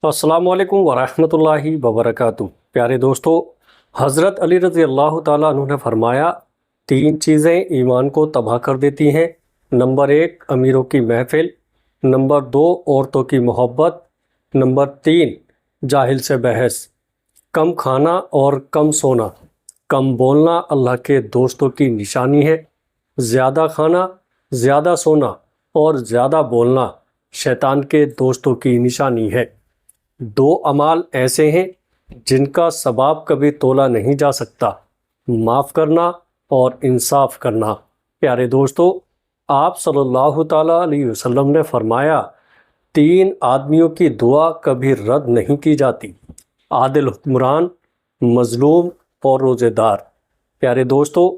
السلام علیکم ورحمۃ اللہ وبرکاتہ۔ پیارے دوستو، حضرت علی رضی اللہ تعالیٰ عنہ نے فرمایا، تین چیزیں ایمان کو تباہ کر دیتی ہیں۔ نمبر 1 امیروں کی محفل، نمبر 2 عورتوں کی محبت، نمبر 3 جاہل سے بحث۔ کم کھانا اور کم سونا، کم بولنا اللہ کے دوستوں کی نشانی ہے۔ زیادہ کھانا، زیادہ سونا اور زیادہ بولنا شیطان کے دوستوں کی نشانی ہے۔ دو اعمال ایسے ہیں جن کا ثواب کبھی تولا نہیں جا سکتا، معاف کرنا اور انصاف کرنا۔ پیارے دوستو، آپ صلی اللہ تعالیٰ علیہ وسلم نے فرمایا، 3 آدمیوں کی دعا کبھی رد نہیں کی جاتی: عادل حکمران، مظلوم اور روزے دار۔ پیارے دوستو،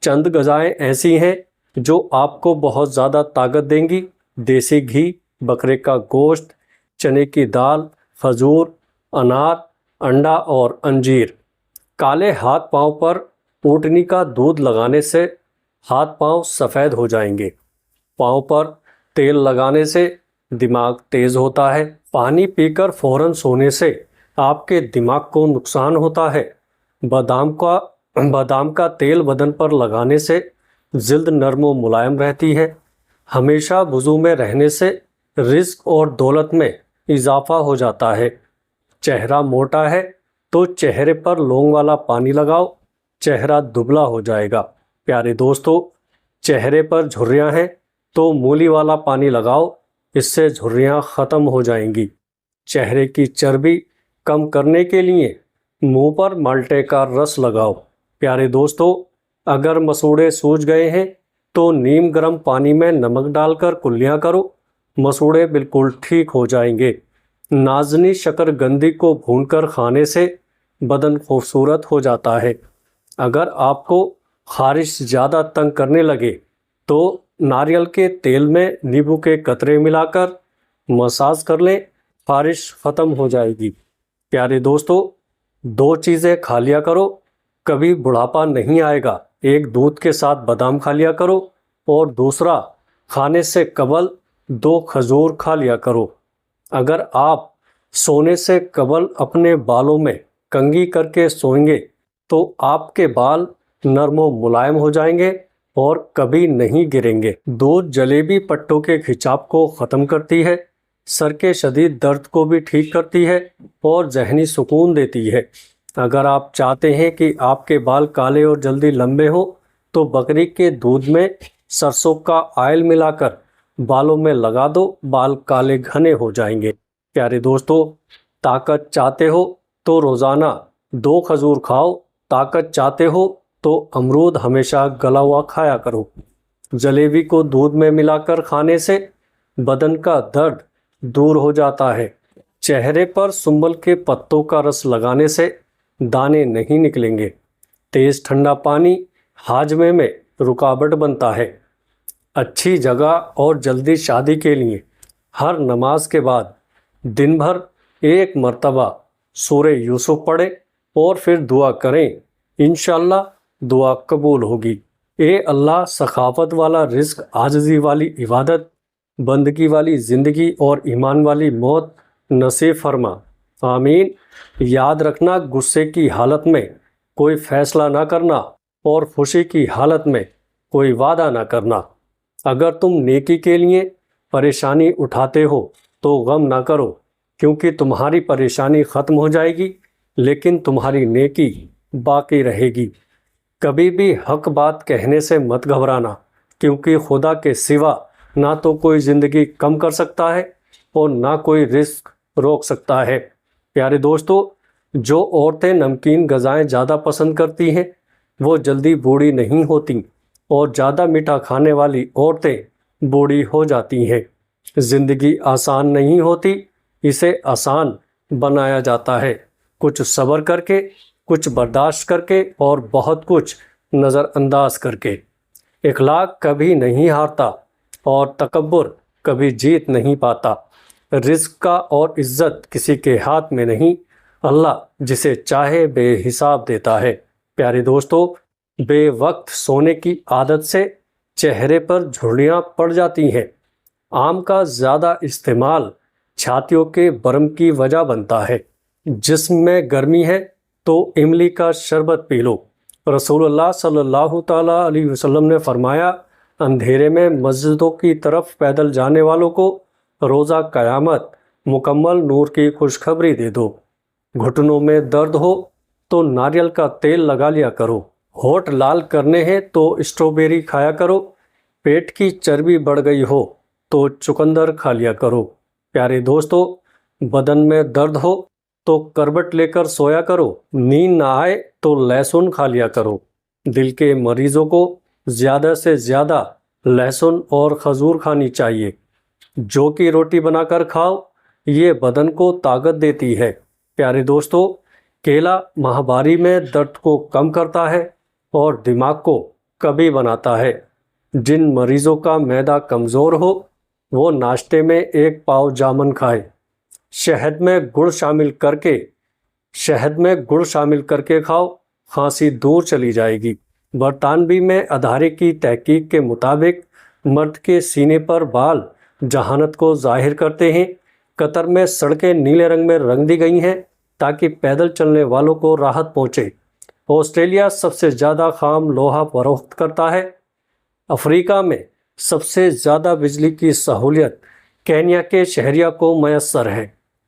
چند غذائیں ایسی ہیں جو آپ کو بہت زیادہ طاقت دیں گی: دیسی گھی، بکرے کا گوشت، چنے کی دال، کھجور، انار، انڈا اور انجیر۔ کالے ہاتھ پاؤں پر اونٹنی کا دودھ لگانے سے ہاتھ پاؤں سفید ہو جائیں گے۔ پاؤں پر تیل لگانے سے دماغ تیز ہوتا ہے۔ پانی پی کر فوراً سونے سے آپ کے دماغ کو نقصان ہوتا ہے۔ بادام کا تیل بدن پر لگانے سے جلد نرم و ملائم رہتی ہے۔ ہمیشہ وضو میں رہنے سے رزق اور دولت میں اضافہ ہو جاتا ہے۔ چہرہ موٹا ہے تو چہرے پر لونگ والا پانی لگاؤ، چہرہ دبلا ہو جائے گا۔ پیارے دوستو، چہرے پر جھریاں ہیں تو مولی والا پانی لگاؤ، اس سے جھریاں ختم ہو جائیں گی۔ چہرے کی چربی کم کرنے کے لیے منہ پر مالٹے کا رس لگاؤ۔ پیارے دوستو، اگر مسوڑے سوج گئے ہیں تو نیم گرم پانی میں نمک ڈال کر کلیاں کرو، مسوڑے بالکل ٹھیک ہو جائیں گے۔ نازنی شکر گندی کو بھون کر کھانے سے بدن خوبصورت ہو جاتا ہے۔ اگر آپ کو خارش زیادہ تنگ کرنے لگے تو ناریل کے تیل میں نیبو کے قطرے ملا کر مساج کر لیں، خارش ختم ہو جائے گی۔ پیارے دوستو، 2 چیزیں کھا لیا کرو، کبھی بڑھاپا نہیں آئے گا۔ ایک دودھ کے ساتھ بادام کھا لیا کرو اور دوسرا کھانے سے قبل 2 کھجور کھا لیا کرو۔ اگر آپ سونے سے قبل اپنے بالوں میں کنگھی کر کے سوئیں گے تو آپ کے بال نرم و ملائم ہو جائیں گے اور کبھی نہیں گریں گے۔ دودھ جلیبی پٹوں کے کھچاو کو ختم کرتی ہے، سر کے شدید درد کو بھی ٹھیک کرتی ہے اور ذہنی سکون دیتی ہے۔ اگر آپ چاہتے ہیں کہ آپ کے بال کالے اور جلدی لمبے ہوں تو بکری کے دودھ میں سرسوں کا آئل ملا کر بالوں میں لگا دو، بال کالے گھنے ہو جائیں گے۔ پیارے دوستو، طاقت چاہتے ہو تو روزانہ 2 کھجور کھاؤ، طاقت چاہتے ہو تو امرود ہمیشہ گلا ہوا کھایا کرو۔ جلیبی کو دودھ میں ملا کر کھانے سے بدن کا درد دور ہو جاتا ہے۔ چہرے پر سنبل کے پتوں کا رس لگانے سے دانے نہیں نکلیں گے۔ تیز ٹھنڈا پانی ہاضمے میں رکاوٹ بنتا ہے۔ اچھی جگہ اور جلدی شادی کے لیے ہر نماز کے بعد دن بھر 1 مرتبہ سورہ یوسف پڑھیں اور پھر دعا کریں، انشاءاللہ دعا قبول ہوگی۔ اے اللہ، سخاوت والا رزق، عاجزی والی عبادت، بندگی والی زندگی اور ایمان والی موت نصیب فرما، آمین۔ یاد رکھنا، غصے کی حالت میں کوئی فیصلہ نہ کرنا اور خوشی کی حالت میں کوئی وعدہ نہ کرنا۔ اگر تم نیکی کے لیے پریشانی اٹھاتے ہو تو غم نہ کرو، کیونکہ تمہاری پریشانی ختم ہو جائے گی لیکن تمہاری نیکی باقی رہے گی۔ کبھی بھی حق بات کہنے سے مت گھبرانا، کیونکہ خدا کے سوا نہ تو کوئی زندگی کم کر سکتا ہے اور نہ کوئی رزق روک سکتا ہے۔ پیارے دوستو، جو عورتیں نمکین غذائیں زیادہ پسند کرتی ہیں وہ جلدی بوڑھی نہیں ہوتی، اور زیادہ میٹھا کھانے والی عورتیں بوڑھی ہو جاتی ہیں۔ زندگی آسان نہیں ہوتی، اسے آسان بنایا جاتا ہے، کچھ صبر کر کے، کچھ برداشت کر کے اور بہت کچھ نظر انداز کر کے۔ اخلاق کبھی نہیں ہارتا اور تکبر کبھی جیت نہیں پاتا۔ رزق کا اور عزت کسی کے ہاتھ میں نہیں، اللہ جسے چاہے بے حساب دیتا ہے۔ پیارے دوستو، بے وقت سونے کی عادت سے چہرے پر جھریاں پڑ جاتی ہیں۔ آم کا زیادہ استعمال छातियों के बर्म की वजह बनता है। जिस्म में गर्मी है तो इमली का शरबत पी लो। रसूलुल्लाह सल्लल्लाहु ताला अलैहि वसल्लम ने फरमाया, अंधेरे में मस्जिदों की तरफ पैदल जाने वालों को रोज़ा क़यामत मुकम्मल नूर की खुशखबरी दे दो। घुटनों में दर्द हो तो नारियल का तेल लगा लिया करो। होठ लाल करने हैं तो स्ट्रॉबेरी खाया करो। पेट की चर्बी बढ़ गई हो तो चुकंदर खा लिया करो। प्यारे दोस्तों, बदन में दर्द हो तो करवट लेकर सोया करो। नींद ना आए तो लहसुन खा लिया करो। दिल के मरीजों को ज़्यादा से ज़्यादा लहसुन और खजूर खानी चाहिए। जौ की रोटी बनाकर खाओ, ये बदन को ताकत देती है। प्यारे दोस्तों, केला माहवारी में दर्द को कम करता है और दिमाग को कभी बनाता है। जिन मरीजों का मैदा कमज़ोर हो वो नाश्ते में एक पाव जामुन खाए। शहद में गुड़ शामिल करके खाओ, खांसी दूर चली जाएगी। बरतानवी में अदारे की तहकीक के मुताबिक मर्द के सीने पर बाल जहानत को जाहिर करते हैं। कतर में सड़कें नीले रंग में रंग दी गई हैं ताकि पैदल चलने वालों को राहत पहुंचे। ऑस्ट्रेलिया सबसे ज़्यादा खाम लोहा फरोख्त करता है। अफ्रीका में सबसे ज़्यादा बिजली की सहूलियत केन्या के शहरिया को मैसर है।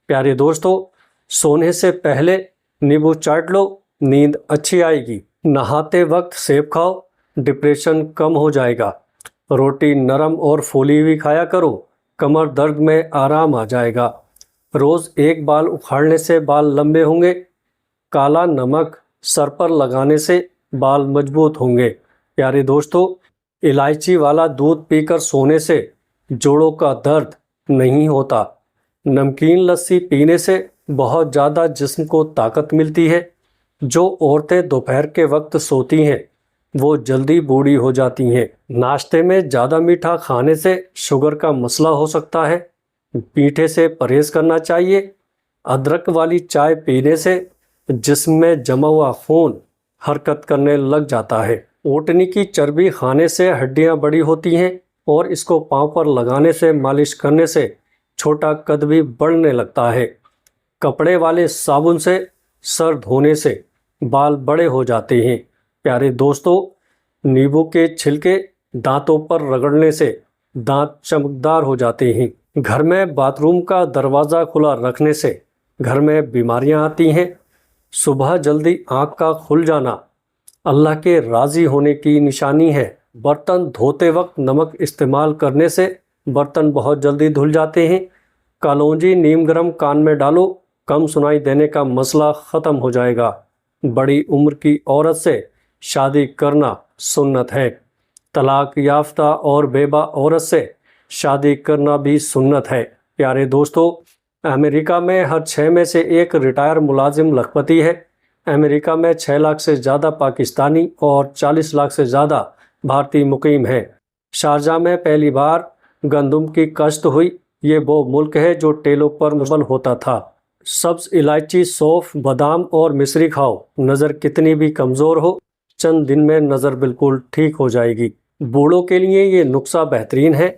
प्यारे दोस्तों, सोने से पहले नींबू चाट लो, नींद अच्छी आएगी। नहाते वक्त सेब खाओ, डिप्रेशन कम हो जाएगा। रोटी नरम और फूली हुई खाया करो, कमर दर्द में आराम आ जाएगा। रोज़ एक बाल उखाड़ने से बाल लंबे होंगे। काला नमक सर पर लगाने से बाल मजबूत होंगे। प्यारे दोस्तों, इलायची वाला दूध पीकर सोने से जोड़ों का दर्द नहीं होता। नमकीन लस्सी पीने से बहुत ज़्यादा जिस्म को ताकत मिलती है। जो औरतें दोपहर के वक्त सोती हैं वो जल्दी बूढ़ी हो जाती हैं। नाश्ते में ज़्यादा मीठा खाने से शुगर का मसला हो सकता है। मीठे से परहेज़ करना चाहिए। अदरक वाली चाय पीने से जिस्म में जमा हुआ खून हरकत करने लग जाता है। ऊँटनी की चर्बी खाने से हड्डियाँ बड़ी होती हैं और इसको पाँव पर लगाने से, मालिश करने से छोटा कद भी बढ़ने लगता है। कपड़े वाले साबुन से सर धोने से बाल बड़े हो जाते हैं। प्यारे दोस्तों, नींबू के छिलके दांतों पर रगड़ने से दांत चमकदार हो जाते हैं। घर में बाथरूम का दरवाज़ा खुला रखने से घर में बीमारियां आती हैं। सुबह जल्दी आँख का खुल जाना अल्लाह के राज़ी होने की निशानी है। बर्तन धोते वक्त नमक इस्तेमाल करने से बर्तन बहुत जल्दी धुल जाते हैं। कलौंजी नीम गर्म कान में डालो, कम सुनाई देने का मसला ख़त्म हो जाएगा। बड़ी उम्र की औरत से शादी करना सुन्नत है। तलाक याफ्ता और बेबा औरत से शादी करना भी सुन्नत है। प्यारे दोस्तों, अमेरिका में हर 6 में से एक रिटायर मुलाजिम लखपति है। अमेरिका में 6 लाख से ज़्यादा पाकिस्तानी और 40 लाख से ज़्यादा भारतीय मुकीम हैं। शारजाह में पहली बार गंदम की काश्त हुई। ये वो मुल्क है जो टेलों पर मुबल होता था। सब्ज़ इलायची, सौंफ, बादाम और मिश्री खाओ। नज़र कितनी भी कमज़ोर हो, चंद दिन में नज़र बिल्कुल ठीक हो जाएगी। बूढ़ों के लिए ये नुस्खा बेहतरीन है।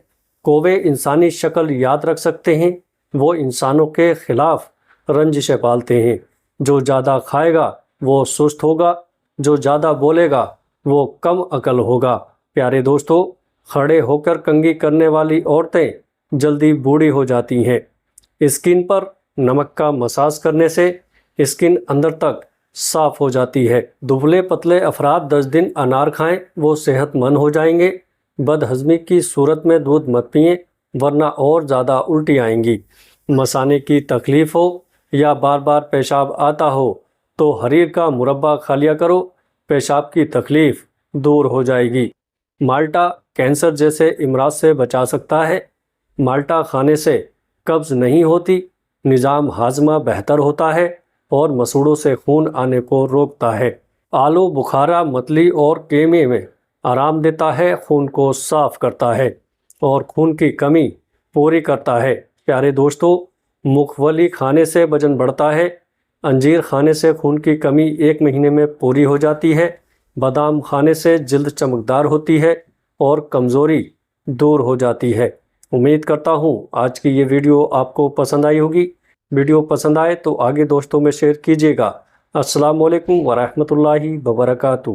कौवे इंसानी शक्ल याद रख सकते हैं। वो इंसानों के खिलाफ रंजिशें पालते हैं। जो ज़्यादा खाएगा वो सुस्त होगा, जो ज़्यादा बोलेगा वो कम अकल होगा। प्यारे दोस्तों, खड़े होकर कंघी करने वाली औरतें जल्दी बूढ़ी हो जाती हैं। स्किन पर नमक का मसाज करने से स्किन अंदर तक साफ हो जाती है। दुबले पतले अफराद 10 दिन अनार खाएं, वो सेहतमंद हो जाएंगे। बदहज़मी की सूरत में दूध मत पिएं वरना और ज़्यादा उल्टी आएंगी। मसाने की तकलीफ़ हो या बार बार पेशाब आता हो तो हरीर का मुरब्बा खा लिया करो, पेशाब की तकलीफ़ दूर हो जाएगी। माल्टा कैंसर जैसे इमराज से बचा सकता है। माल्टा खाने से कब्ज़ नहीं होती, निज़ाम हाजमा बेहतर होता है और मसूड़ों से खून आने को रोकता है। आलू बुखारा, मतली और केमे में आराम देता है, खून को साफ करता है और खून की कमी पूरी करता है। प्यारे दोस्तों, मूंगफली खाने से वजन बढ़ता है। अंजीर खाने से खून की कमी 1 महीने में पूरी हो जाती है। बादाम खाने से जल्द चमकदार होती है और कमज़ोरी दूर हो जाती है। امید کرتا ہوں آج کی یہ ویڈیو آپ کو پسند آئی ہوگی۔ ویڈیو پسند آئے تو آگے دوستوں میں شیئر کیجیے گا۔ السلام علیکم ورحمۃ اللہ وبرکاتہ۔